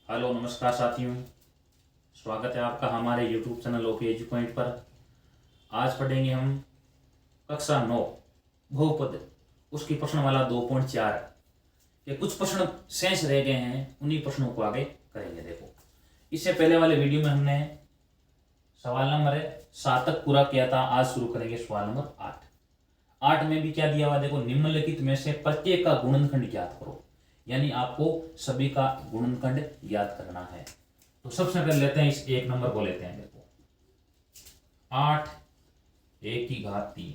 Hello नमस्कार साथियों, स्वागत है आपका हमारे YouTube channel okay edu point पर। आज पढ़ेंगे हम कक्षा 9 बहुपद, उसकी प्रश्न वाला 2.4 के कुछ प्रश्न शेष रह गए हैं, उन्हीं प्रश्नों को आगे करेंगे। देखो, इससे पहले वाले वीडियो में हमने सवाल नंबर 7 तक पूरा किया था। आज शुरू करेंगे सवाल नंबर 8 में भी क्या दिया हुआ, देखो, निम्नलिखित में से प्रत्येक का गुणनखंड ज्ञात करो। यानी आपको सभी का गुणनखंड याद करना है। तो सबसे पहले लेते हैं, इस 1 नंबर को लेते हैं। देखो, 8 a की घात 3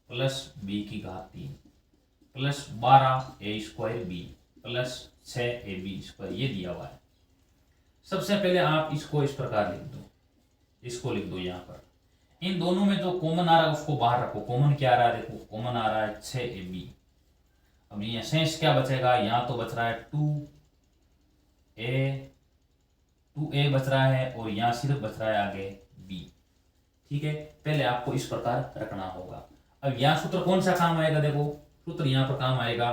प्लस b की घात 3 plus 12 a square b plus 6 ab square, ये दिया हुआ है। सबसे पहले आप इसको इस प्रकार लिख दो, इसको लिख दो यहाँ पर। इन दोनों में जो कॉमन आ रहा है उसको बाहर रखो। कॉमन क्या आ रहा है, देखो, कॉमन आ रहा है 6ab। अब यहाँ शेष क्या बचेगा, यहाँ तो बच रहा है 2a बच रहा है, और यहाँ सिर्फ बच रहा है आगे b। ठीक है, पहले आपको इस प्रकार रखना होगा। अब यहाँ सूत्र कौन सा काम आएगा, देखो, सूत्र यहाँ पर काम आएगा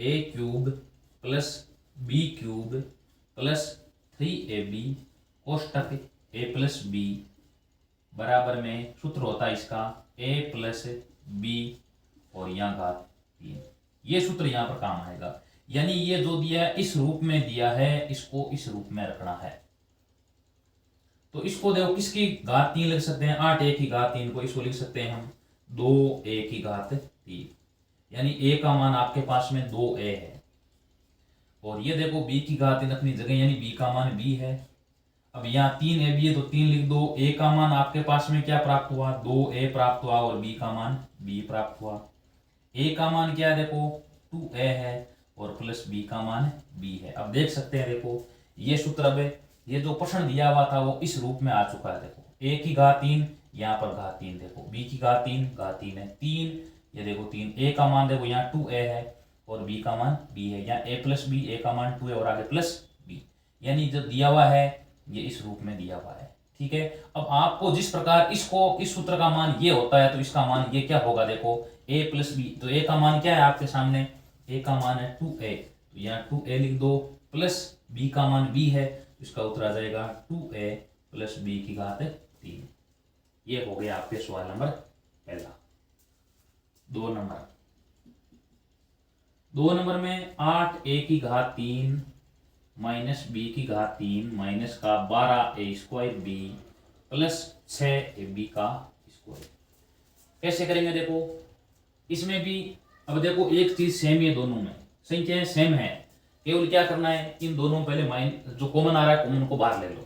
a cube plus b cube plus 3ab कोष्टक a plus b बराबर में सूत्र होता है इसका a प्लस b और यहाँ घात 3। ये सूत्र यहाँ पर काम आएगा। यानी ये जो दिया है इस रूप में दिया है, इसको इस रूप में रखना है। तो इसको देखो, किसकी घात 3 लिख सकते हैं, 8a की घात 3 को इसको लिख सकते हैं हम 2a की घात 3। यानी a का मान आपके पास में 2a है, और ये देखो b की घात 3 अपनी जगह, यानी b का मान b है। अब यहाँ 3ab है तो 3 लिख दो। a का मान आपके पास में क्या प्राप्त हुआ, 2a प्राप्त हुआ, और b का मान b प्राप्त हुआ। a का मान क्या है, देखो 2a है, और प्लस b का मान b है। अब देख सकते हैं, देखो, ये सूत्र, अब ये जो प्रश्न दिया हुआ था वो इस रूप में आ चुका है। देखो, a की घात 3, यहाँ पर घात 3, देखो b की घात 3 है 3, ये देखो 3, a का मान देखो यहाँ 2a है और b का मान b है। यहाँ a प्लस b, a का मान 2 है और आगे प्लस b। यानी जो दिया हुआ है ये इस रूप में दिया हुआ है। ठीक है, अब आपको जिस प्रकार इसको, इस सूत्र का मान ये होता है तो इसका मान ये क्या होगा, देखो a प्लस बी। तो a का मान क्या है आपके सामने, a का मान है 2a, तो यहाँ 2a लिख दो, प्लस b का मान b है, तो इसका उत्तर आ जाएगा 2a प्लस b की घात 3। ये हो गया आपके सवाल नंबर पहला। 2 नंबर में 8a की घात 3 माइनस b की घात 3 माइनस का 12a square b plus 6ab का स्क्वायर। कैसे करेंगे, देखो, इसमें भी अब देखो एक चीज सेम है, दोनों में संख्याएं सेम है। केवल क्या करना है, इन दोनों पहले जो कॉमन आ रहा है कॉमन को बाहर ले लो।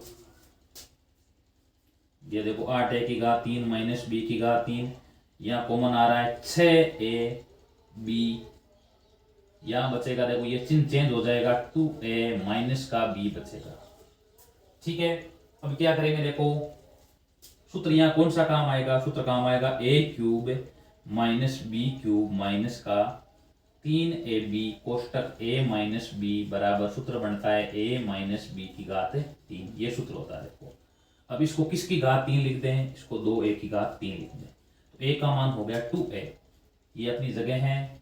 ये देखो 8a की घात 3 माइनस b की घात 3, यहाँ कॉमन आ रहा है 6ab, यहाँ बचेगा, देखो ये चिन्ह चेंज हो जाएगा, 2a माइनस का b बचेगा। ठीक है, अब क्या करेंगे, देखो, सूत्र यहाँ कौन सा काम आएगा, सूत्र काम आएगा a cube minus b cube minus का 3ab कोष्टक a माइनस b बराबर सूत्र बनता है a माइनस b की घात 3। ये सूत्र होता है। देखो, अब इसको किसकी घात 3 लिख दें, इसको 2a की घात 3 लिख दें, तो a का मान हो गया 2a, ये अपनी जगह है।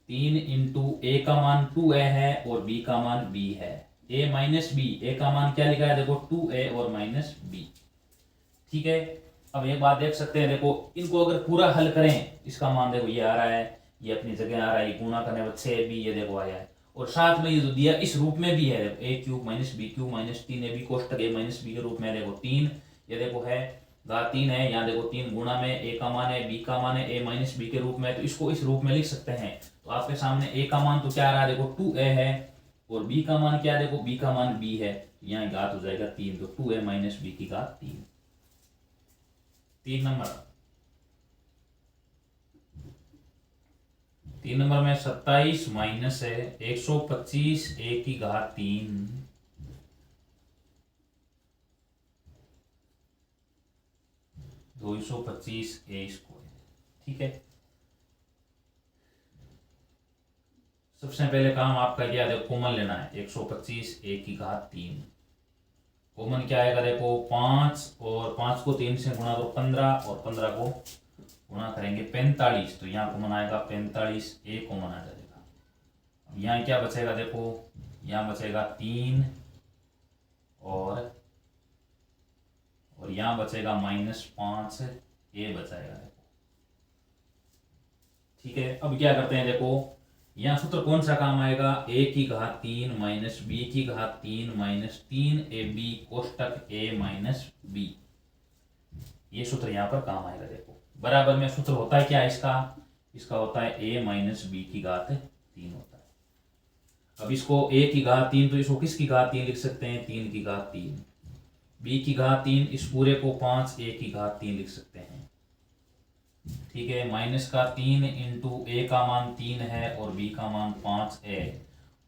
3 इंटू a का मान 2a है और b का मान b है, a माइनस b, a का मान क्या लिखा है, देखो 2a और माइनस b। ठीक है, अब एक बात देख सकते हैं, देखो, इनको अगर पूरा हल करें, इसका मान देखो ये आ रहा है, ये अपनी जगह आ रहा है, गुणा करने पर 6ab ये देखो आया है, और साथ में ये जो दिया इस रूप में भी है, देखो a cube minus b cube minus 3ab कोष्टक a minus b के रूप में, देखो 3, ये देखो है घात 3 है, यहाँ देखो 3 गुणा में a का मान है, b का मान है a माइनस b के रूप में, तो इसको इस रूप में लिख सकते हैं। तो आपके सामने a का मान तो क्या आ रहा है, देखो 2a है, और b का मान क्या है, देखो b का मान b है, यहाँ घात हो जाएगा 3, तो 2a माइनस b की घात 3। 3 नंबर में 27 माइनस है 125 a की घात 3 225 a स्क्वायर। ठीक है, सबसे पहले काम आपका क्या है, कॉमन लेना है। 125 a की घात 3 कॉमन क्या आएगा, देखो 5, और 5 को 3 से गुणा करो 15, और 15 को गुणा करेंगे 45, तो यहाँ कॉमन आएगा 45, a कॉमन आ जाएगा। अब यहाँ क्या बचेगा, देखो यहाँ बचेगा 3 और यहाँ बचेगा -5 ए बचाएगा देखो। ठीक है, अब क्या करते हैं देखो, यहाँ सूत्र कौन सा काम आएगा, a की घात 3 माइनस b की घात 3 minus 3ab कोष्टक a minus b, ये सूत्र यहाँ पर काम आएगा देखो। बराबर में सूत्र होता है क्या इसका होता है a माइनस b की घात 3 होता है। अब इसको a की घात 3, तो इसको किसकी घात 3 लिख सकते हैं, 3 की घात 3, b की घात 3, इस पूरे को 5 a की घात 3 लिख सकते हैं। ठीक है, माइनस का 3 इंटू a का मान 3 है और b का मान 5a,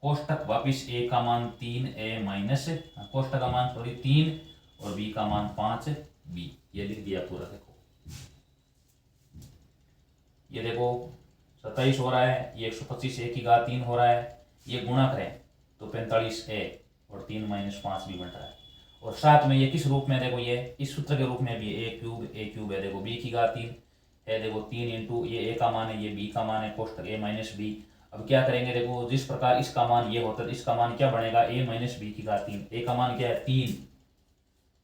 कोष्टक वापिस a का मान 3a माइनस कोष्टक का मान 3 और b का मान 5b, ये लिख दिया पूरा देखो। ये देखो 27 हो रहा है, ये 125 a की घात 3 हो रहा है, ये गुणा करें तो 45a और 3 माइनस 5 भी बन रहा है। और साथ में ये किस रूप में देखो, ये इस सूत्र के रूप में भी a क्यूब है देखो, b की घात 3 है देखो, 3 इंटू ये a का मान है, ये b का मान है, कोष्टक a माइनस b। अब क्या करेंगे देखो, जिस प्रकार इसका मान ये होता है, इसका मान क्या बनेगा, a माइनस b की घात 3, a का मान क्या है 3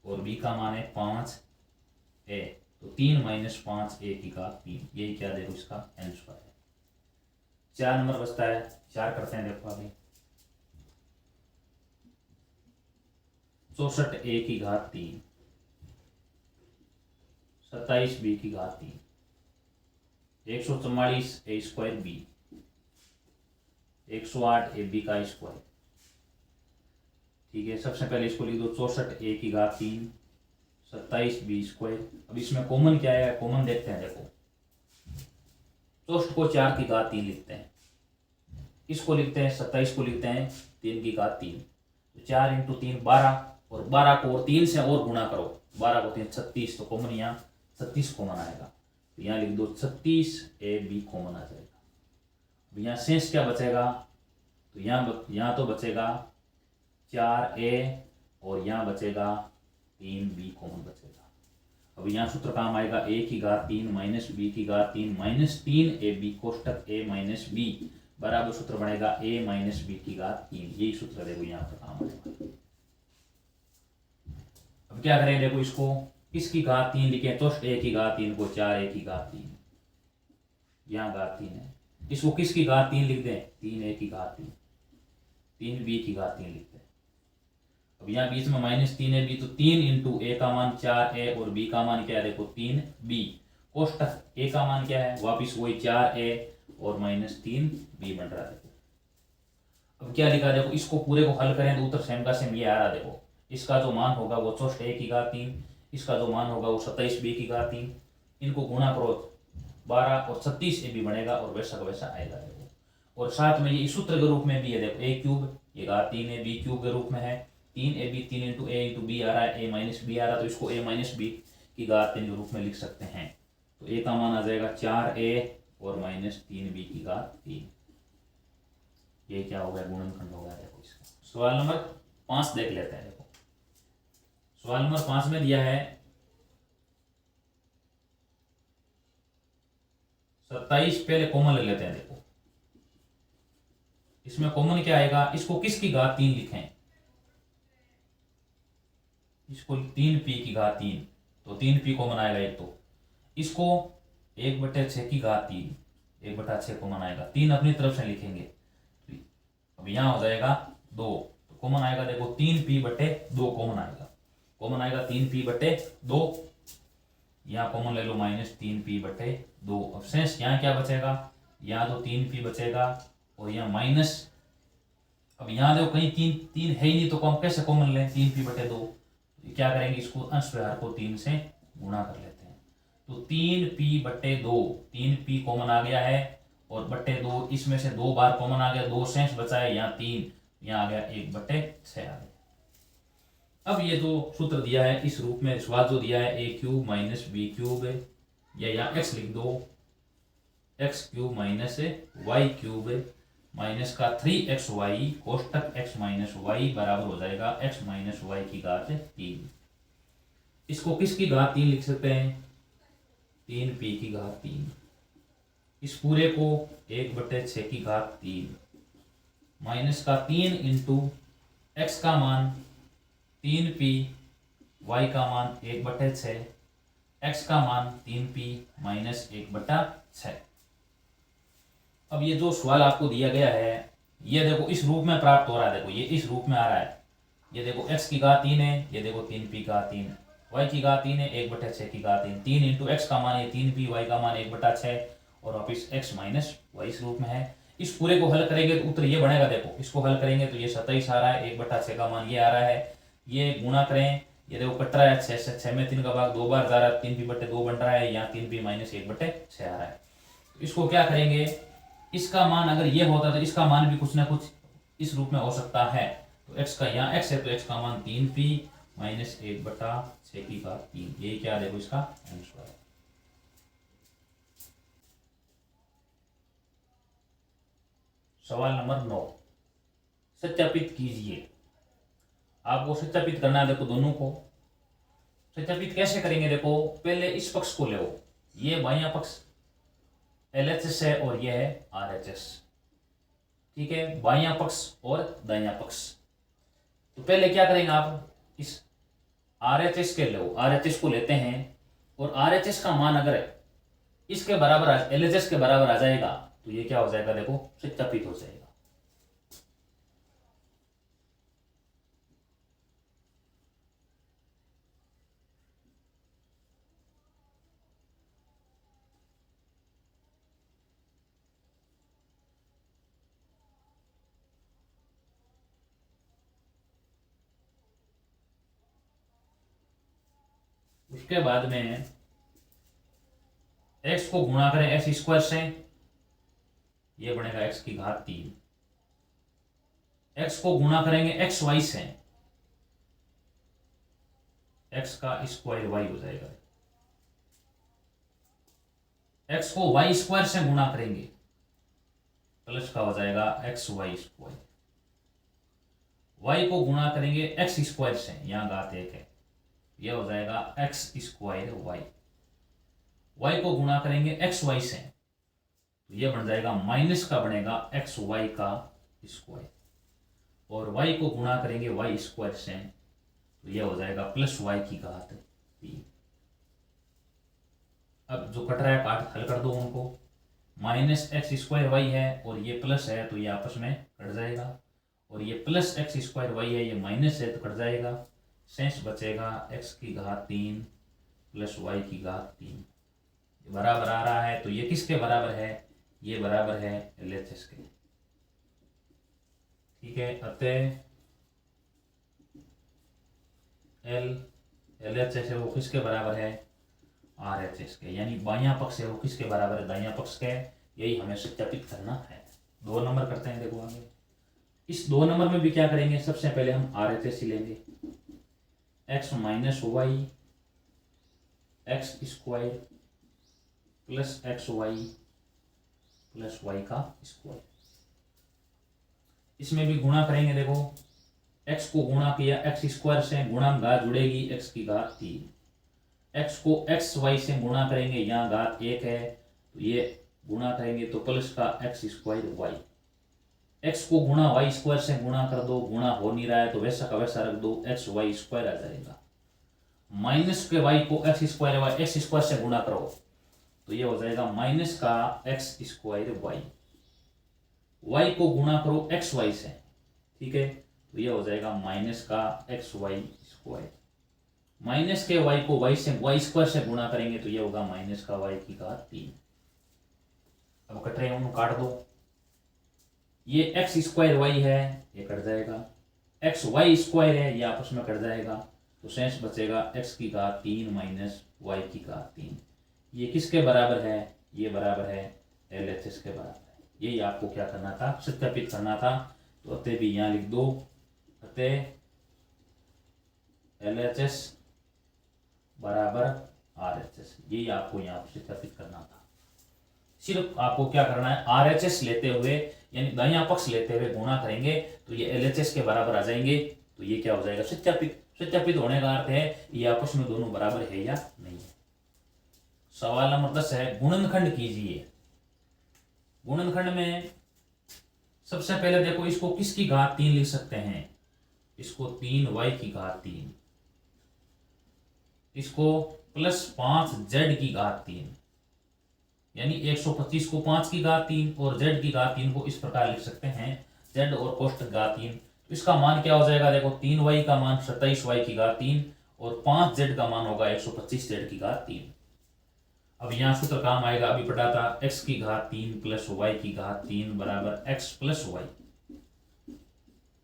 और b का मान है 5a, तो 3 माइनस 5a की घात 3, यही क्या देखो इसका आंसर है। 4 नंबर बचता है, 4 करते हैं देखो अभी। 64a की घात 3, 27b की घात 3, 144 a स्क्वायर b, 108 ab का स्क्वायर। ठीक है, सबसे पहले इसको लिख दो 64a की घात 3, 27b स्क्वायर। अब इसमें कॉमन क्या है, कॉमन देखते हैं देखो, 64 को 4 की घात 3 लिखते हैं, इसको लिखते हैं 27 को लिखते हैं 3 की घात 3, तो 4 इंटू 3 12, और 12 को और 3 से और गुणा करो, 12 को 3 36, तो कॉमन यहाँ 36 कॉमन आएगा, तो यहाँ लिख दो 36ab कॉमन आ जाएगा। अब यहाँ शेष क्या बचेगा, तो यहाँ तो बचेगा 4a और यहाँ बचेगा 3b कॉमन बचेगा। अब यहाँ सूत्र काम आएगा a की घात 3 माइनस b की घात 3 minus 3ab कोष्टक a minus b बराबर सूत्र बनेगा a माइनस b की घात 3, यही सूत्र देखो यहाँ पर काम आएगा। अब क्या करें देखो, इसको किसकी घात 3 लिखें, तो a की घात 3 को 4a की घात 3, यहाँ घात 3 है, इसको किसकी घात 3 लिख दें, 3a की घात 3, 3b की घात 3 लिखते हैं। अब यहाँ बीच में -3ab, तो 3 इंटू a का मान 4a और b का मान क्या है देखो 3b, कोष्टक a का मान क्या है, वापिस वही 4a और -3b बन रहा है देखो। अब क्या लिखा देखो, इसको पूरे को हल करें तो उत्तर सेम का सेम ये आ रहा देखो, इसका जो मान होगा वो 64a की घात 3, इसका जो मान होगा वो 27b की घात 3, इनको गुणा करो 12 और 36ab बनेगा और वैसा का वैसा आएगा देखो। और साथ में ये सूत्र के रूप में भी है देखो, a क्यूब ये घात 3 है, b क्यूब के रूप में है, 3ab 3 into a into b आ रहा है, a माइनस b आ रहा है, तो इसको a माइनस b की घात 3 के रूप में लिख सकते हैं। तो a का मान आ जाएगा 4a और -3b की घात 3, ये क्या हो गया, गुणनखंड हो गया देखो इसका। सवाल नंबर 5 देख लेते हैं देखो। सवाल नंबर 5 में दिया है 27, पहले कॉमन ले लेते हैं देखो, इसमें कॉमन क्या आएगा, इसको किसकी घात 3 लिखें, इसको 3p की घात 3, तो 3p कॉमन आएगा एक, तो इसको 1/6 की घात 3, 1/6 कॉमन आएगा, 3 अपनी तरफ से लिखेंगे, अब यहाँ हो जाएगा 2, तो कॉमन आएगा देखो 3p/2 कॉमन आएगा, कॉमन आएगा 3p/2, यहाँ कॉमन ले लो -3p/2। अब शेष यहाँ क्या बचेगा, यहाँ तो 3p बचेगा और यहाँ माइनस, अब यहाँ देखो कहीं 3 है ही नहीं, तो हम कैसे कॉमन लें 3p/2, क्या करेंगे, इसको अंश व्यवहार को 3 से गुणा कर लेते हैं, तो 3p/2, 3p कॉमन आ गया है और /2, इसमें से 2 बार कॉमन आ गया, 2 शेष बचा है, यहाँ 3, यहाँ आ गया 1/6 आ गया। अब ये जो सूत्र दिया है इस रूप में, सवाल जो दिया है a cube minus b cube, या यहाँ x लिख दो, x cube minus y cube minus का 3xy कोष्टक x माइनस y बराबर हो जाएगा x माइनस y की घात 3। इसको किसकी घात 3 लिख सकते हैं, 3p की घात 3, इस पूरे को 1/6 की घात 3 माइनस का 3 इंटू एक्स का मान 3p, वाई का मान 1/6, एक्स का मान 3p माइनस 1/6। अब ये जो सवाल आपको दिया गया है ये देखो इस रूप में प्राप्त हो रहा है, देखो ये इस रूप में आ रहा है। ये देखो x की घात 3 है, ये देखो 3p का 3, y की घात 3 है, 1/6 की घात 3, 3 इंटू एक्स का मान है 3p, y का मान 1/6 और वापिस x माइनस वाई इस रूप में है। इस पूरे को हल करेंगे तो उत्तर ये बनेगा, देखो इसको हल करेंगे तो ये 27 आ रहा है, 1/6 का मान ये आ रहा है। ये गुणा करें, ये देखो कट रहा है 6 से, 6 में 3 का भाग 2 बार जा रहा है, 3p/2 बन रहा है, यहाँ 3p माइनस 1/6 आ रहा है। तो इसको क्या करेंगे, इसका मान अगर ये होता तो इसका मान भी कुछ ना कुछ इस रूप में हो सकता है। तो x का यहाँ x है तो x का मान 3p माइनस 1/6 की घात 3, ये क्या देखो इसका आंसर है। सवाल नंबर 9, सत्यापित कीजिए। आपको सत्यापित करना है, देखो दोनों को सत्यापित कैसे करेंगे, देखो पहले इस पक्ष को ले, ये बायां पक्ष LHS है और ये है RHS, ठीक है, बायां पक्ष और दायां पक्ष। तो पहले क्या करेंगे, आप इस RHS के लो, RHS को लेते हैं और RHS का मान अगर इसके बराबर LHS के बराबर आ जाएगा तो ये क्या हो जाएगा, देखो सत्यापित हो जाएगा। उसके बाद में x को गुणा करें एक्स स्क्वायर से, ये बनेगा x की घात 3, x को गुणा करेंगे एक्स वाई से, x का स्क्वायर y हो जाएगा, x को वाई स्क्वायर से गुणा करेंगे प्लस का हो जाएगा एक्स वाई स्क्वायर, y को गुणा करेंगे एक्स स्क्वायर से, यहाँ घात 1 है, यह हो जाएगा एक्स स्क्वायर वाई, वाई को गुणा करेंगे एक्स वाई से तो यह बन जाएगा माइनस का बनेगा एक्स वाई का स्क्वायर, और वाई को गुणा करेंगे वाई स्क्वायर से तो यह हो जाएगा प्लस वाई की घात 3। अब जो कट रहा है काट हल कर दो उनको, माइनस एक्स स्क्वायर वाई है और ये प्लस है तो ये आपस में कट जाएगा, और ये प्लस एक्स स्क्वायर वाई है, ये माइनस है तो कट जाएगा, शेष बचेगा x की घात 3 प्लस y की घात 3, बराबर आ रहा है। तो ये किसके बराबर है, ये बराबर है LHS के, ठीक है। अतः LHS है वो किसके बराबर है, RHS के, यानी बायां पक्ष है वो किसके बराबर है, दायां पक्ष के। यही हमें सत्यापित करना है। 2 नंबर करते हैं, देखो आगे इस 2 नंबर में भी क्या करेंगे, सबसे पहले हम RHS ही लेंगे, x minus y x square plus x y plus y का स्क्वायर, इसमें भी गुणा करेंगे, देखो x को गुणा किया एक्स स्क्वायर से, गुणा घात जुड़ेगी x की घात 3, x को एक्स वाई से गुणा करेंगे, यहाँ घात 1 है तो ये गुणा करेंगे तो प्लस का एक्स स्क्वायर वाई, x को गुणा वाई स्क्वायर से गुणा कर दो, गुणा हो नहीं रहा है तो वैसा का वैसा रख दो, एक्स वाई स्क्वायर आ जाएगा, माइनस के y को x square y x square से गुणा करो तो ये हो जाएगा माइनस का एक्स स्क्वायर वाई, y को गुणा करो एक्स वाई से, ठीक है, तो ये हो जाएगा माइनस का एक्स वाई स्क्वायर, माइनस के y को y से वाई स्क्वायर से गुणा करेंगे तो ये होगा माइनस का y की घात 3। अब कट रहे हैं उनको काट दो, ये एक्स स्क्वायर वाई है ये कट जाएगा, एक्स वाई स्क्वायर है ये आपस में कट जाएगा, तो शेष बचेगा x की घात 3 माइनस वाई की घात 3। ये किसके बराबर है, ये बराबर है LHS के बराबर है। यही आपको क्या करना था, सत्यापित करना था। तो अतः भी यहाँ लिख दो, अतः LHS बराबर RHS, यही आपको यहाँ पर सत्यापित करना था। सिर्फ आपको क्या करना है, RHS लेते हुए यानी दायां पक्ष लेते हुए गुणा करेंगे तो ये LHS के बराबर आ जाएंगे, तो ये क्या हो जाएगा सत्यापित। सत्यापित होने का अर्थ है ये आपस में दोनों बराबर है या नहीं है। सवाल नंबर 10 है, गुणनखंड कीजिए। गुणनखंड में सबसे पहले देखो इसको किसकी घात 3 लिख सकते हैं, इसको 3y की घात 3, इसको प्लस 5z की घात 3, यानी 125 को 5 की घात 3 और z की घात 3 को इस प्रकार लिख सकते हैं, z और कोष्टक घात 3। इसका मान क्या हो जाएगा, देखो 3y का मान 27y की घात 3 और 5z का मान होगा 125z की घात 3। अब यहाँ सूत्र काम आएगा, अभी पढ़ा था, x की घात 3 प्लस y की घात 3 बराबर x plus y,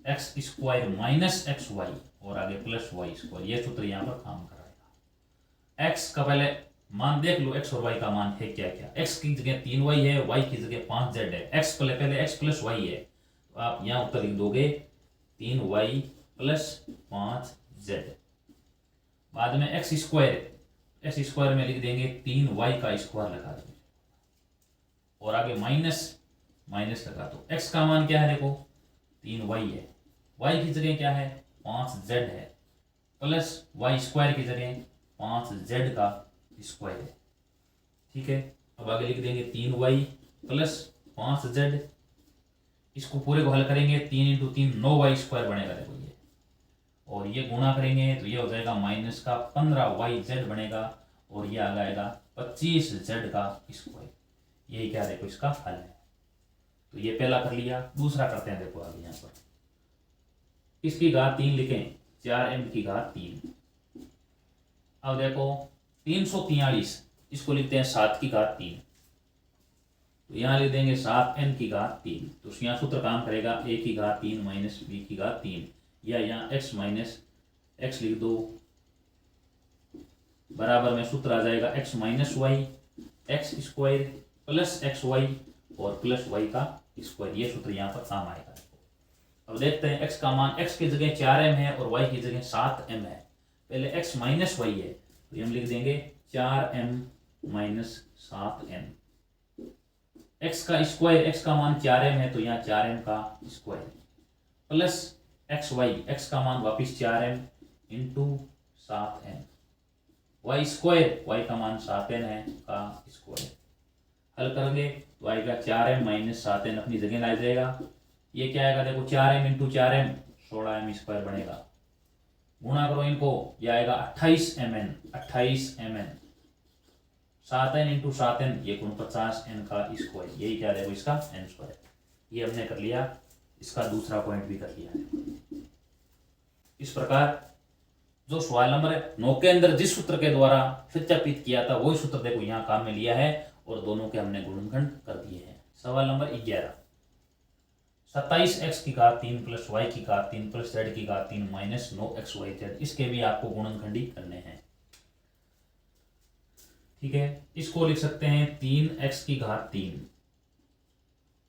x square minus x y और आगे प्लस वाई स्क्वायर। ये सूत्र यहाँ पर काम कराएगा। x का पहले मान देख लो, x और y का मान है क्या क्या, x की जगह 3y है, y की जगह 5z है, x पहले x प्लस y है, तो आप यहाँ उत्तर लिख दोगे 3y प्लस 5z। बाद में एक्स स्क्वायर में लिख देंगे 3y का स्क्वायर लगा दो और आगे माइनस लगा दो। x का मान क्या है, देखो 3y है, y की जगह क्या है 5z है, प्लस y स्क्वायर की जगह 5z का स्क्वायर है। ठीक है, अब आगे लिख देंगे 3y प्लस 5z, इसको पूरे को हल करेंगे 3 इंटू 3 9y स्क्वायर बनेगा, देखो ये, और ये गुणा करेंगे तो ये हो जाएगा माइनस का 15yz बनेगा और ये आ जाएगा 25z का स्क्वायर। यही क्या देखो इसका हल है। तो ये पहला कर लिया, दूसरा करते हैं, देखो आगे यहाँ पर इसकी घात 3 लिखें, 4m की घात 3। अब देखो 343, इसको लिखते हैं 7 की घात 3, तो यहाँ लिख देंगे 7n की घात 3। तो यहाँ सूत्र काम करेगा a की घात 3 माइनस b की घात 3, या यहाँ x माइनस x लिख दो, बराबर में सूत्र आ जाएगा x minus y x square plus x y और प्लस वाई का स्क्वायर। ये सूत्र यहाँ पर काम आएगा। अब देखते हैं x का मान, x की जगह 4m है और y की जगह 7m है। पहले x माइनस वाई है तो हम लिख देंगे 4m माइनस 7m। x का स्क्वायर, x का मान 4m है तो यहाँ 4m का square plus x y, x का मान वापिस 4m into 7m, Y square, Y का मान 7n है का स्क्वायर। हल करेंगे तो आएगा 4m माइनस 7n अपनी जगह ला जाएगा। ये क्या आएगा, देखो 4m into 4m 16m square बनेगा। गुणा करो इनको, ये आएगा 28mn 7n इंटू 7n ये 49n का स्क्वायर। यही क्या देखो इसका n स्क्वायर। ये हमने कर लिया, इसका दूसरा पॉइंट भी कर लिया। इस प्रकार जो सवाल नंबर 9 के अंदर जिस सूत्र के द्वारा सत्यापित किया था वही सूत्र देखो यहाँ काम में लिया है और दोनों के हमने गुणनखंड कर दिए हैं। सवाल नंबर 11, 27x की घात 3 प्लस y की घात 3 प्लस z की घात 3 माइनस 9xyz, इसके भी आपको गुणनखंडी करने हैं। ठीक है, इसको लिख सकते हैं 3x की घात 3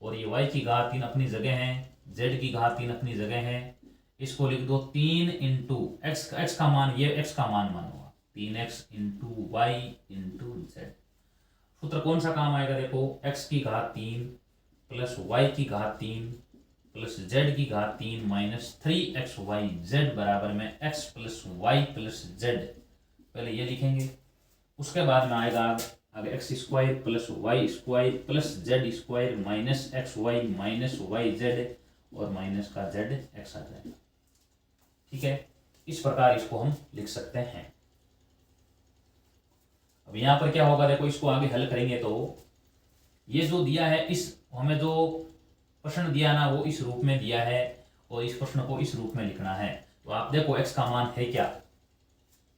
और ये y की घात 3 अपनी जगह है, z की घात 3 अपनी जगह है। इसको लिख दो 3 इंटू x का मान, ये x का मान मानूंगा 3x into Y into Z. सूत्र कौन सा काम आएगा, देखो x की घात 3 प्लस y की घात 3 प्लस z की घात 3 माइनस 3xyz बराबर में x plus y plus z. पहले ये लिखेंगे, उसके बाद में आएगा आगे x square plus y square plus z square minus x y minus y z और माइनस का जेड एक्स आ जाएगा। ठीक है, इस प्रकार इसको हम लिख सकते हैं। अब यहाँ पर क्या होगा, देखो इसको आगे हल करेंगे तो ये जो दिया है, इस हमें जो प्रश्न दिया ना वो इस रूप में दिया है और इस प्रश्न को इस रूप में लिखना है। तो आप देखो x का मान है क्या,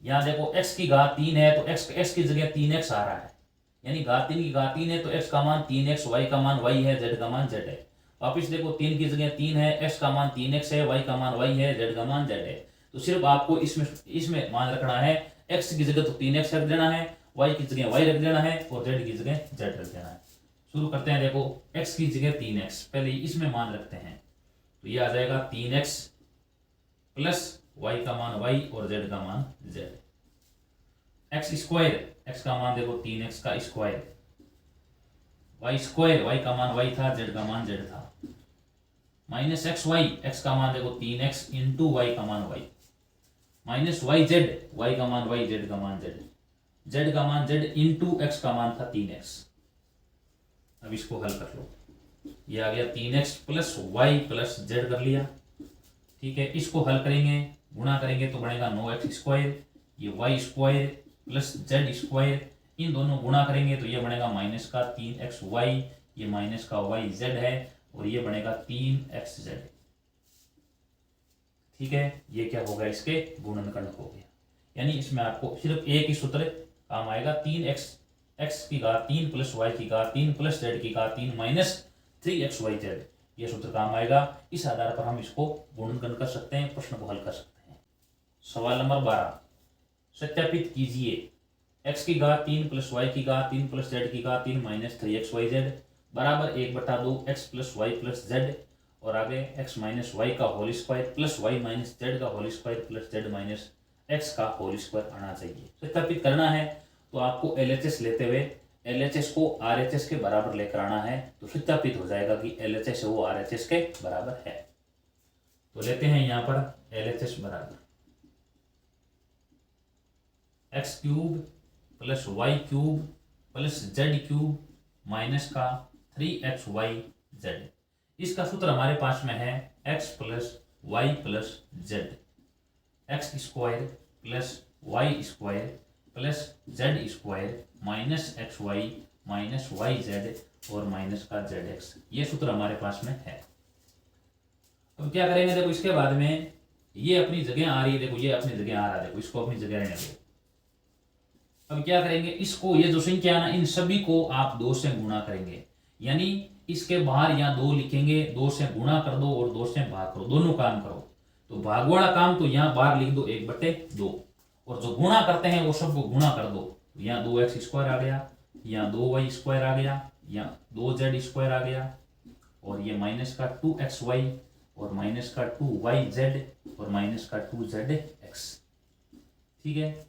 यहाँ देखो x की घात 3 है तो x की जगह 3x आ रहा है, यानी घात 3 की घात 3 है तो x का मान 3x, y का मान y है, z का मान z है। वापिस देखो 3 की जगह 3 है, x का मान 3x है, y का मान y है, z का मान z है। तो सिर्फ आपको इसमें मान रखना है, x की जगह तो 3x रख देना है, y की जगह y रख देना है और z की जगह z रख देना है। शुरू करते हैं, देखो x की जगह 3x, पहले इसमें मान रखते हैं तो ये आ जाएगा 3x प्लस y का मान y और z का मान z। x स्क्वायर, x का मान देखो 3x का स्क्वायर, y स्क्वायर, y का मान y था, z का मान z था, माइनस एक्स वाई, x का मान देखो 3x इंटू वाई का मान y minus y z, y का मान y, z का मान z, z का मान z इंटू x का मान था 3x। अब इसको हल कर लो, ये आ गया 3x plus y plus Z कर लिया। ठीक है, इसको हल करेंगे, गुणा करेंगे तो बनेगा 9x², ये y² प्लस z², इन दोनों गुणा करेंगे तो ये बनेगा माइनस का 3xy, ये माइनस का yz है और ये बनेगा 3xz। ठीक है, ये क्या होगा, इसके गुणनखंड हो गया। यानी इसमें आपको सिर्फ एक ही सूत्र काम आएगा, 3x की घात 3 प्लस y की घात 3 प्लस z की घात 3 माइनस 3xyz, ये सूत्र काम आएगा। इस आधार पर हम इसको गुणनखंड कर सकते हैं, प्रश्न को हल कर सकते हैं। सवाल नंबर 12, सत्यापित कीजिए x की घात 3 प्लस y की घात 3 प्लस z की घात 3 माइनस 3xyz बराबर 1/2 x plus y plus z, और आगे x माइनस वाई का whole square plus Y minus Z का whole square plus Z minus x का होल स्क्वायर आना चाहिए। सत्यापित करना है तो आपको LHS लेते हुए LHS को RHS के बराबर लेकर आना है, तो सत्यापित हो जाएगा कि LHS है वो RHS के बराबर है। तो लेते हैं यहाँ पर LHS बराबर x³ plus y³ plus z³ minus का 3xyz। इसका सूत्र हमारे पास में है x plus y plus z, x² plus y² plus z² minus xy minus yz और माइनस का zx, ये सूत्र हमारे पास में है। अब क्या करेंगे, देखो इसके बाद में ये अपनी जगह आ रही है, देखो ये अपनी जगह आ रहा है, देखो इसको अपनी जगह रहने दो। अब क्या करेंगे, इसको ये जो संख्या ना इन सभी को आप 2 से गुणा करेंगे, यानी इसके बाहर यहाँ 2 लिखेंगे, 2 से गुणा कर दो और 2 से भाग करो, दोनों काम करो। तो भाग वाला काम तो यहाँ बाहर लिख दो 1/2, और जो गुणा करते हैं वो सबको गुणा कर दो। यहाँ 2x² आ गया, यहाँ 2y² आ गया, यहाँ 2z² आ गया, और ये माइनस का 2xy और माइनस का 2yz और माइनस का 2zx। ठीक है,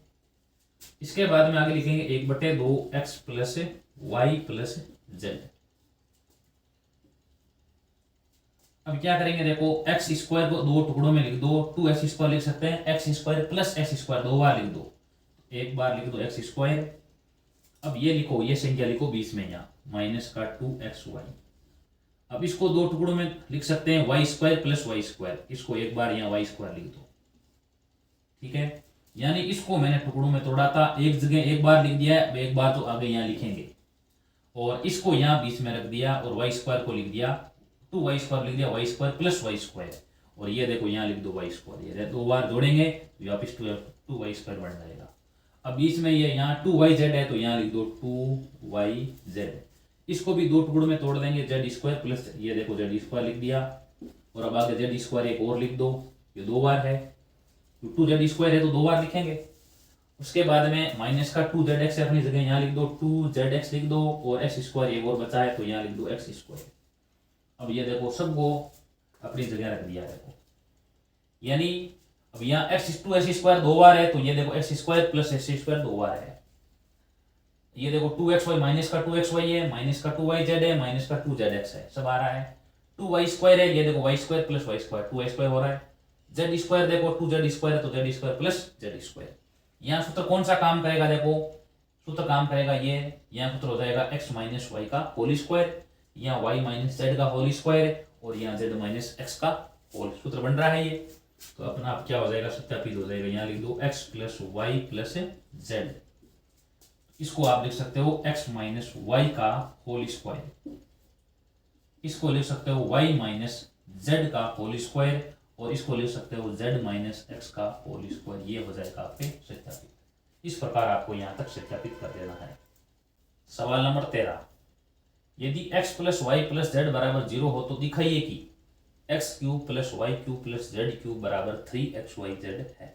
इसके बाद में आगे लिखेंगे 1/2x plus y plus Z. अब क्या करेंगे, देखो x² को 2 टुकड़ों में लिख दो, 2x² लिख सकते हैं, x² प्लस x² 2 बार लिख दो, एक बार लिख दो x²। अब ये लिखो, ये संख्या लिखो बीच में यहाँ माइनस का 2xy। अब इसको 2 टुकड़ों में लिख सकते हैं y² प्लस y², इसको एक बार यहाँ y² लिख दो। ठीक है, यानी इसको मैंने टुकड़ों में तोड़ा था, एक जगह एक बार लिख दिया, एक बार तो आगे यहाँ लिखेंगे, और इसको यहाँ बीच में रख दिया और y² को लिख दिया, 2y² लिख दिया, y² प्लस y², और ये देखो यहाँ लिख दो y², ये 2 बार जोड़ेंगे तो वापिस 2y² बन जाएगा। अब बीच में ये यहाँ 2yz है तो यहाँ लिख दो 2yz, इसको भी 2 टुकड़ों में तोड़ देंगे, z² प्लस ये देखो z² लिख दिया, और अब आगे z² एक और लिख दो, ये 2 बार है, 2z² है तो 2 बार लिखेंगे। उसके बाद में माइनस का 2zx अपनी जगह यहाँ लिख दो, 2zx लिख दो, और x² एक और बचा है तो यहाँ लिख दो x²। अब ये देखो सबको अपनी जगह रख दिया, देखो यानी अब यहाँ x² 2 बार है तो ये देखो x² प्लस x² 2 बार है, ये देखो 2xy माइनस का 2xy है, माइनस का 2yz है, माइनस का 2zx है, सब आ रहा है। 2y² है, ये देखो y² प्लस y², 2y² हो रहा है। z² देखो 2z² है तो z² प्लस z²। यहाँ सूत्र कौन सा काम करेगा, देखो सूत्र काम करेगा ये, यहाँ सूत्र हो जाएगा x माइनस वाई का होल स्क्वायर, यहाँ y माइनस जेड का होल स्क्वायर, और यहाँ z माइनस एक्स का होल, सूत्र बन रहा है ये। तो अपना आप क्या हो जाएगा, सत्यापित हो जाएगा। यहाँ लिख दो x plus y plus z, इसको आप लिख सकते हो x माइनस वाई का होल स्क्वायर, इसको लिख सकते हो y माइनस जेड का होल स्क्वायर, और इसको लिख सकते हो z माइनस एक्स का होल स्क्वायर। ये हो जाएगा आपके सत्यापित। इस प्रकार आपको यहाँ तक सत्यापित कर देना है। सवाल नंबर 13, यदि x plus y plus z बराबर 0 हो तो दिखाइए कि x³ plus y³ plus z³ बराबर 3xyz है।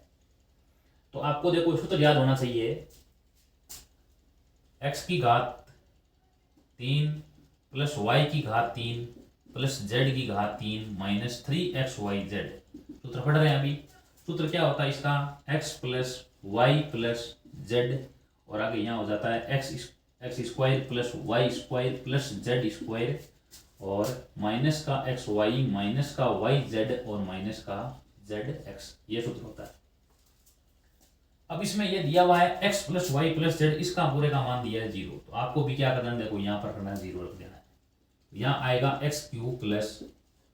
तो आपको देखो सूत्र याद होना चाहिए, x की घात 3 प्लस y की घात 3 प्लस z की घात 3 माइनस 3xyz। सूत्र पढ़ रहे हैं अभी। सूत्र क्या होता है इसका, x plus y plus z, और आगे यहाँ हो जाता है x² plus y² plus z², और माइनस का xy माइनस का yz और माइनस का zx, ये सूत्र होता है। अब इसमें ये दिया हुआ है x plus y plus z, इसका पूरे का मान दिया है 0, तो आपको भी क्या करना है, देखो यहाँ पर करना है 0 रख देना है। यहाँ आएगा x q plus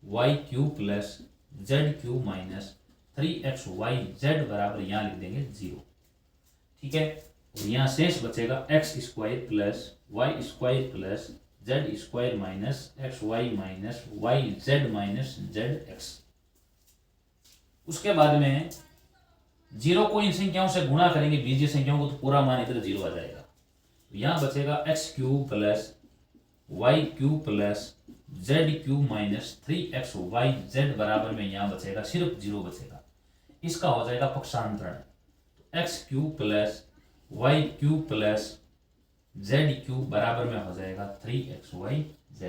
y q plus z q minus 3xyz बराबर यहाँ लिख देंगे 0। ठीक है, और यहाँ शेष बचेगा x square plus y square plus z square minus x y minus y z minus z x. उसके बाद में 0 को इन संख्याओं से गुणा करेंगे बीजीय संख्याओं को, तो पूरा मान इधर 0 आ जाएगा। तो यहाँ बचेगा x cube plus Y cube plus Z cube minus 3xyz बराबर में यहाँ बचेगा सिर्फ 0 बचेगा। इसका हो जाएगा पक्षांतरण। X cube plus Y cube plus Z cube बराबर में हो जाएगा 3xyz।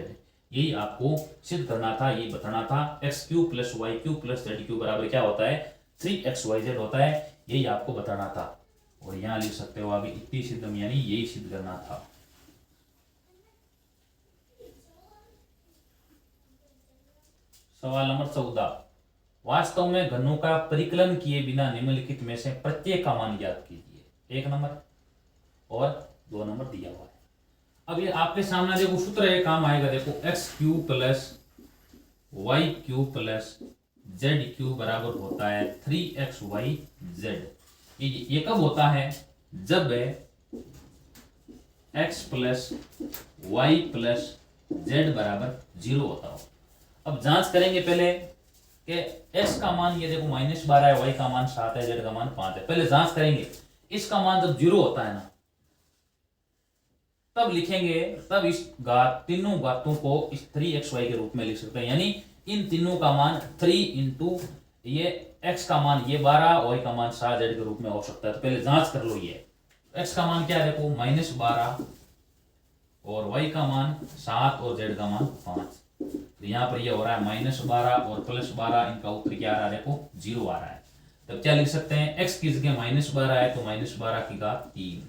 यही आपको सिद्ध करना था, यही बताना था। X cube plus Y cube plus Z cube बराबर क्या होता है, 3xyz होता है। यही आपको बताना था, और यहाँ लिख सकते हो आगे इतनी सिद्धम, यानी यही सिद्ध करना था। सवाल नंबर 14, वास्तव में घनों का परिकलन किए बिना निम्नलिखित में से प्रत्येक का मान ज्ञात कीजिए। 1 नंबर और 2 नंबर दिया हुआ है। अब ये आपके सामने देखो सूत्र है, काम आएगा। देखो x cube plus Y cube plus Z cube बराबर होता है 3xyz। ये कब होता है, जब x plus y plus z बराबर 0 होता हो। अब जांच करेंगे पहले कि x का मान ये देखो -12 है, y का मान 7 है, z का मान 5 है। पहले जांच करेंगे, इसका मान जब 0 होता है ना, तब लिखेंगे, तब इस तीनों घातों को इस 3xy के रूप में लिख सकते हैं। यानी इन तीनों का मान 3 इंटू ये x का मान ये 12, y का मान 7 z के रूप में हो सकता है। तो पहले जांच कर लो। ये x का मान क्या है, देखो -12 और y का मान 7 और z का मान 5। तो यहाँ पर ये हो रहा है -12 और +12, इनका उत्तर क्या आ रहा है, देखो 0 आ रहा है। तब क्या लिख सकते हैं, x की जगह -12 है तो -12 की घात 3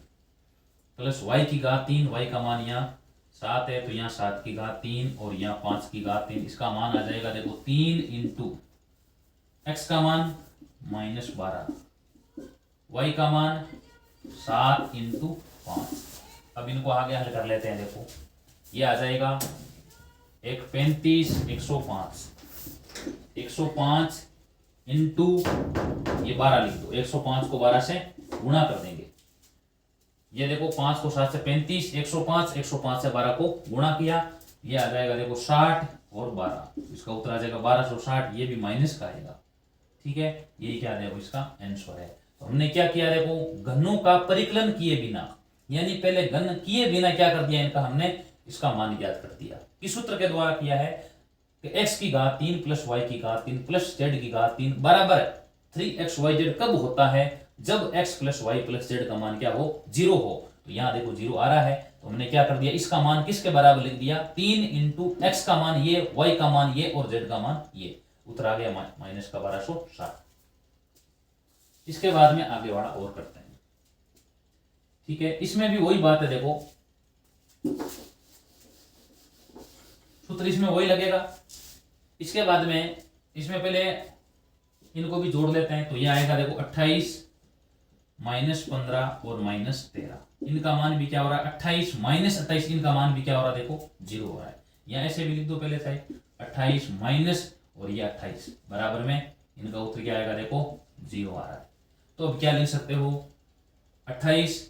प्लस y की घात 3, y का मान यहाँ 7 है तो यहाँ 7 की घात 3 और यहाँ 5 की घात 3। इसका मान आ जाएगा देखो 3 इंटू x का मान -12, y का मान 7 इंटू 5। अब इनको आगे हल कर लेते हैं। देखो ये आ जाएगा 135 105 इंटू ये 12 लिख दो। 105 को 12 से गुणा कर देंगे। ये देखो 5 को 7 से 35, 105 से 12 को गुणा किया, ये आ जाएगा देखो 60 और 12। इसका उत्तर आ जाएगा 1260। ये भी माइनस का आएगा। ठीक है, यही क्या देखो इसका आंसर है। तो हमने क्या किया, देखो घनों का परिकलन किए बिना, यानी पहले घन किए बिना क्या कर दिया, इनका हमने इसका मान ज्ञात कर दिया। किस सूत्र के द्वारा किया है कि x की घात 3 प्लस y की घात 3 प्लस z की घात 3 बराबर 3xyz कब होता है, जब x plus y plus z का मान क्या हो, 0 हो। तो यहाँ देखो 0 आ रहा है, तो हमने क्या कर दिया, इसका मान किसके बराबर लिख दिया, 3 इंटू x का मान ये, y का मान ये और z का मान ये। उत्तर आ गया माइनस का 1260। इसके बाद में आगे वाला और करते हैं। ठीक है, इसमें भी वही बात है। देखो सूत्र इसमें वही लगेगा। इसके बाद में इसमें पहले इनको भी जोड़ लेते हैं। तो यह आएगा देखो 28 -15 और -13, इनका मान भी क्या हो रहा है, 28 -28, इनका मान भी क्या हो रहा है, देखो 0 हो रहा है। या ऐसे भी लिख दो पहले से 28 माइनस और ये 28 बराबर में इनका उत्तर क्या आएगा, देखो 0 आ रहा है। तो अब क्या लिख सकते हो, 28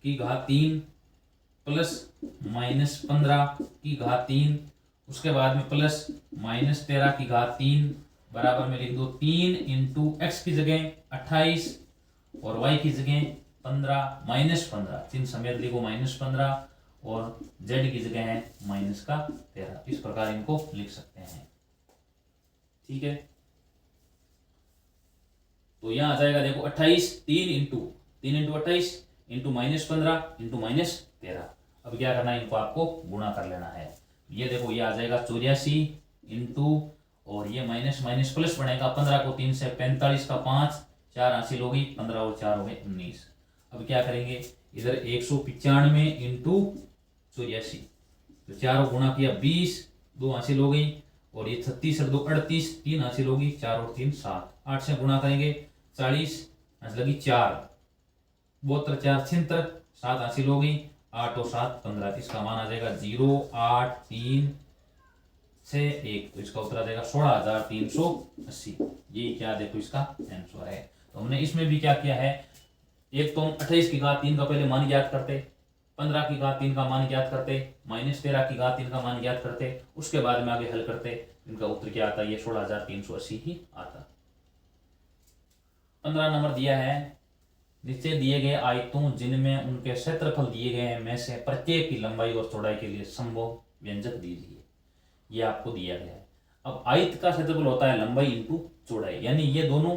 की घात 3 प्लस -15 की घात 3, उसके बाद में प्लस -13 की घात 3 बराबर में लिख दो 3 इंटू एक्स की जगह 28 और y की जगह 15 -15, चिन्ह समेत लिखो -15 और z की जगह है -13। इस प्रकार इनको लिख सकते हैं। ठीक है, तो यहां आ जाएगा देखो 28 3 इंटू 28 इंटू -15 इंटू -13। अब क्या करना है, इनको आपको गुणा कर लेना है। ये देखो ये आ जाएगा 84 इंटू और ये माइनस माइनस प्लस बनेगा 15 को 3 से 45 का 5 4 हासिल होगी 15 और 4 हो गए 19। अब क्या करेंगे, इधर 195 इंटू 84, तो 4 गुणा किया 20, 2 हासिल हो गई और ये 36 और 2 38, 3 हासिल होगी 4 और 3 7, 8 से गुणा करेंगे 40 हासिल लगी 4, 72 4 76, 7 हासिल हो गई 8 और 7 15। इसका मान आ जाएगा 0 8 3 से 1, तो इसका उत्तर आ जाएगा 16,380। ये क्या देखो इसका आंसर है। तो हमने इसमें भी क्या किया है, एक तो हम 28 की घात 3 का पहले मान ज्ञात करते, 15 की घात 3 का मान ज्ञात करते, -13 की घात 3 का मान ज्ञात करते, उसके बाद में आगे हल करते। इनका उत्तर क्या आता है, ये 16,380 ही आता। 15 नंबर दिया है, नीचे दिए गए आयतों जिनमें उनके क्षेत्रफल दिए गए हैं में से प्रत्येक की लंबाई और चौड़ाई के लिए संभव व्यंजक दीजिए। ये आपको दिया गया है। अब आयत का क्षेत्रफल होता है लंबाई इंटू चौड़ाई, यानी ये दोनों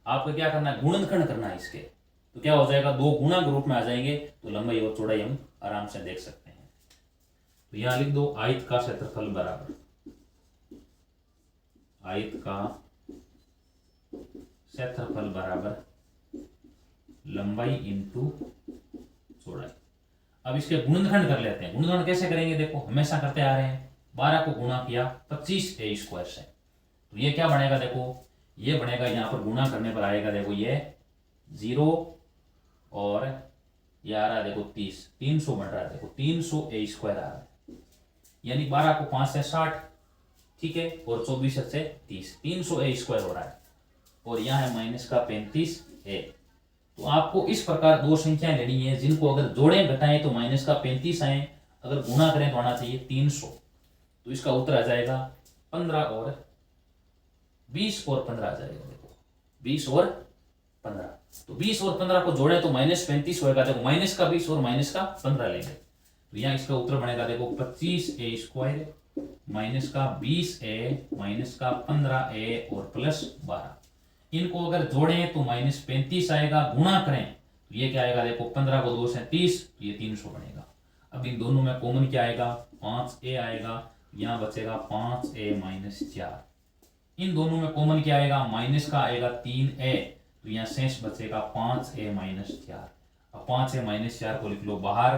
आपको क्या करना है, गुणनखंड करना है इसके। तो क्या हो जाएगा, दो गुणा के रूप में आ जाएंगे, तो लंबाई और चौड़ाई हम आराम से देख सकते हैं। तो यहां लिख दो, आयत का क्षेत्रफल बराबर लंबाई इंटू चौड़ाई। अब इसके गुणनखंड कर लेते हैं। गुणनखंड कैसे करेंगे, देखो हमेशा करते आ रहे हैं। 12 को गुणा किया 25a² से, तो ये क्या बनेगा, देखो ये बनेगा, यहां पर गुणा करने पर आएगा, देखो ये 0 और ये आ रहा है, देखो 30, 300 बन रहा है, देखो 300a² आ रहा है। यानी 12 को 5 से 60, ठीक है, और 24 से 30, 300a² हो रहा है। और यहाँ है माइनस का 35a। तो आपको इस प्रकार दो संख्याएं लेनी है जिनको अगर जोड़ें घटाएं तो माइनस का 35 आए, अगर गुणा करें तो आना चाहिए 300। तो इसका उत्तर आ जाएगा 15 और 20 और 15 आ जाएगा, देखो 20 और 15। तो 20 और 15 को जोड़े तो -35 होगा, देखो माइनस का 20 और माइनस का 15 लेंगे, तो यहाँ इसका उत्तर बनेगा, देखो 25a² माइनस का 20a माइनस का 15a और +12। इनको अगर जोड़ें तो -35 आएगा, गुणा करें तो ये क्या आएगा, देखो 15 को 2 से 30, तो ये 300 बनेगा। अब इन दोनों में कॉमन क्या आएगा, 5a आएगा, यहाँ बचेगा 5a - 4। इन दोनों में कॉमन क्या आएगा, माइनस का आएगा 3a, तो यहाँ शेष बचेगा 5a - 4। अब 5a - 4 को लिख लो बाहर,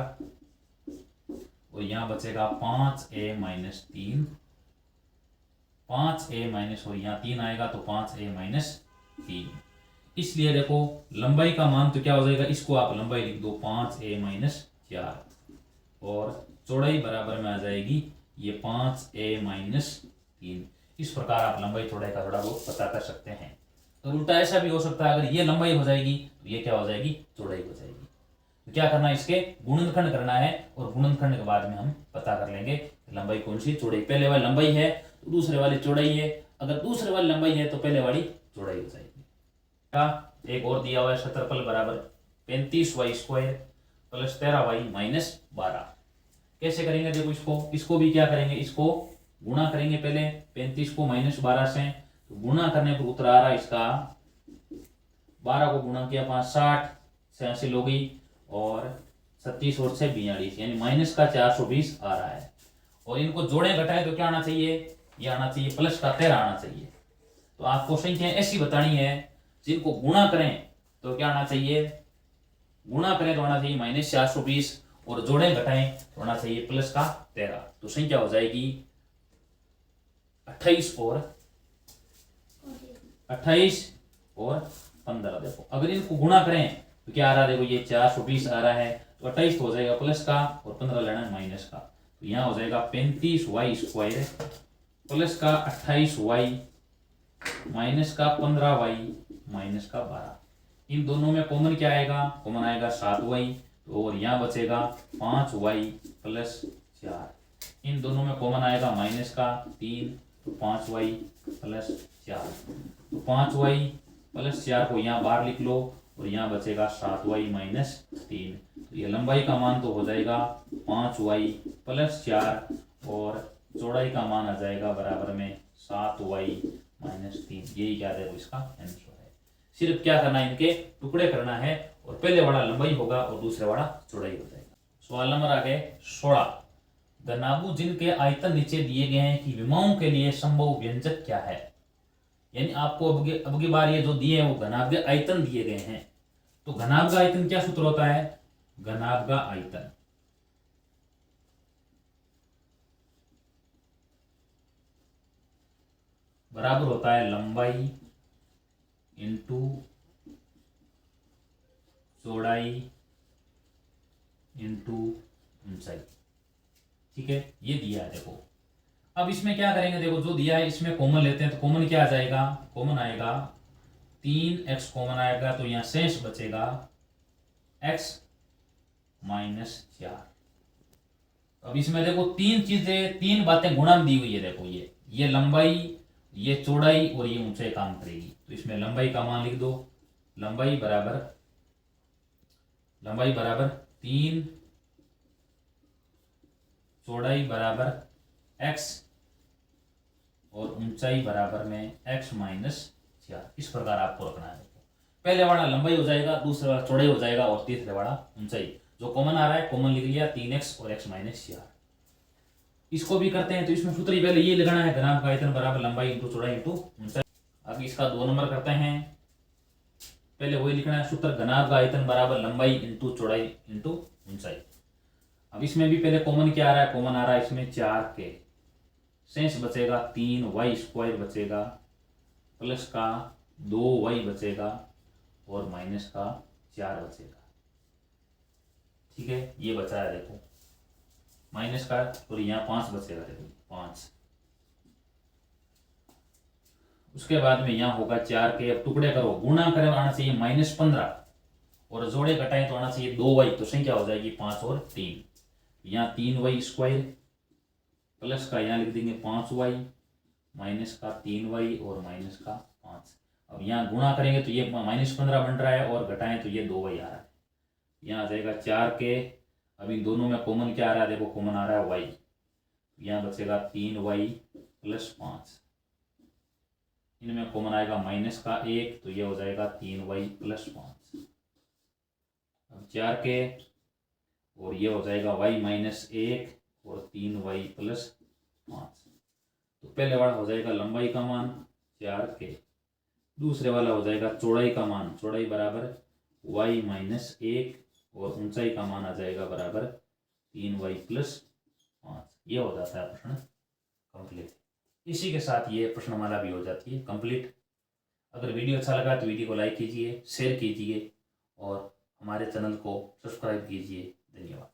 और यहाँ बचेगा 5a - 3, 5a- और यहाँ 3 आएगा तो 5a - 3। इसलिए देखो लंबाई का मान तो क्या हो जाएगा, इसको आप लंबाई लिख दो 5a - 4, और चौड़ाई बराबर में आ जाएगी ये 5a - 3। इस प्रकार आप लंबाई चौड़ाई का थोड़ा बहुत पता कर सकते हैं। तो उल्टा ऐसा भी हो सकता है, अगर ये लंबाई हो जाएगी तो ये क्या हो जाएगी, चौड़ाई हो जाएगी। तो क्या करना है, इसके गुणनखंड करना है, और गुणनखंड के बाद में हम पता कर लेंगे लंबाई कौन सी, चौड़ाई। पहले वाली लंबाई है तो दूसरे वाली चौड़ाई है, अगर दूसरे वाली लंबाई है तो पहले वाली चौड़ाई हो जाएगी। एक और दिया हुआ है, क्षेत्रफल बराबर 35y² + 13y - 12। कैसे करेंगे, देखो इसको भी क्या करेंगे, इसको गुणा करेंगे पहले 35 को -12 से, तो गुणा करने पर उत्तर आ रहा है इसका, 12 को गुणा किया 5 60 से 80 हो गई, और 36 और 6 42, यानी माइनस का 420 आ रहा है। और इनको जोड़े घटाए तो क्या आना चाहिए, ये आना चाहिए +13 आना चाहिए। तो आपको संख्या ऐसी बतानी है जिनको गुणा करें तो क्या आना चाहिए, गुणा करें तो आना चाहिए -420, और जोड़े घटाएं तो आना चाहिए +13। तो संख्या हो जाएगी 28 और 15। देखो अगर इनको गुणा करें तो क्या आ रहा है, देखो ये 420 आ रहा है, तो 28 तो हो जाएगा प्लस का, और 15 लेना है माइनस का। तो यहाँ हो जाएगा 35y² प्लस का 28y माइनस का 15y माइनस का 12। इन दोनों में कॉमन क्या आएगा, कॉमन आएगा 7y, तो और यहाँ बचेगा 5y + 4। इन दोनों में कॉमन आएगा माइनस का 3, तो 5y + 4। तो 5y + 4 को यहाँ बाहर लिख लो, और यहाँ बचेगा 7y - 3। तो ये लंबाई का मान तो हो जाएगा 5y + 4, और चौड़ाई का मान आ जाएगा बराबर में 7y - 3। यही क्या है, इसका आंसर है। सिर्फ क्या करना है, इनके टुकड़े करना है, और पहले वाला लंबाई होगा और दूसरे वाला चौड़ाई हो जाएगा। सवाल नंबर आगे 16, घनाभुज जिनके आयतन नीचे दिए गए हैं की विमाओं के लिए संभव व्यंजक क्या है। यानी आपको अब की बार ये जो दिए हैं वो घनाभ के आयतन दिए गए हैं। तो घनाभ का आयतन क्या सूत्र होता है, घनाभ का आयतन बराबर होता है लंबाई इंटू चौड़ाई इंटू ऊंचाई। ठीक है, ये दिया है देखो। अब इसमें क्या करेंगे, देखो जो दिया है इसमें कॉमन लेते हैं, तो कॉमन क्या आ जाएगा, कॉमन आएगा 3x कॉमन आएगा, तो यहाँ शेष बचेगा x माइनस 4। अब इसमें देखो तीन चीजें, तीन बातें गुणा में दी हुई है, देखो ये लंबाई, ये चौड़ाई और ये ऊंचाई काम करेगी। तो इसमें लंबाई का मान लिख दो, लंबाई बराबर 3, चौड़ाई बराबर x और ऊंचाई बराबर में x माइनस 4। इस प्रकार आपको रखना है। देखो पहले वाला लंबाई हो जाएगा, दूसरे वाला चौड़ाई हो जाएगा और तीसरे वाला ऊंचाई। जो कॉमन आ रहा है कॉमन लिख लिया, 3x और x माइनस 4। इसको भी करते हैं, तो इसमें सूत्र पहले ये लगाना है, घनाभ का आयतन बराबर लंबाई इंटू चौड़ाई इंटू ऊंचाई। अब इसका 2 नंबर करते हैं, पहले वही लिखना है सूत्र, घनाभ का आयतन बराबर लंबाई इंटू चौड़ाई इंटू ऊंचाई। अब इसमें भी पहले कॉमन क्या आ रहा है, कॉमन आ रहा है इसमें 4k, शेष बचेगा 3y स्क्वायर बचेगा, प्लस का 2y बचेगा और माइनस का 4 बचेगा। ठीक है, ये बचा है देखो माइनस का, और यहाँ 5 बचेगा, देखो 5। उसके बाद में यहाँ होगा 4k। अब टुकड़े करो, गुणा करें आना चाहिए -15 और जोड़े घटाएं तो आना चाहिए 2y, तो संख्या हो जाएगी 5 और 3। यहाँ 3y स्क्वायर प्लस का यहाँ लिख देंगे 5y माइनस का 3y और माइनस का 5। अब यहाँ गुणा करेंगे तो ये -15 बन रहा है और घटाएं तो ये 2y आ रहा है। यहाँ आ जाएगा 4k। अब इन दोनों में कॉमन क्या आ रहा है, देखो कॉमन आ रहा है y, यहाँ बचेगा 3y प्लस 5। इनमें कॉमन आएगा माइनस का 1, तो ये हो जाएगा 3y प्लस 5। अब 4k और ये हो जाएगा y माइनस 1 और 3y प्लस 5। तो पहले वाला हो जाएगा लंबाई का मान 4k, दूसरे वाला हो जाएगा चौड़ाई का मान, चौड़ाई बराबर y माइनस 1 और ऊंचाई का मान आ जाएगा बराबर 3y प्लस 5। ये हो जाता है प्रश्न कंप्लीट। इसी के साथ ये प्रश्नमाला भी हो जाती है कंप्लीट। अगर वीडियो अच्छा लगा तो वीडियो को लाइक कीजिए, शेयर कीजिए और हमारे चैनल को सब्सक्राइब कीजिए। धन्यवाद।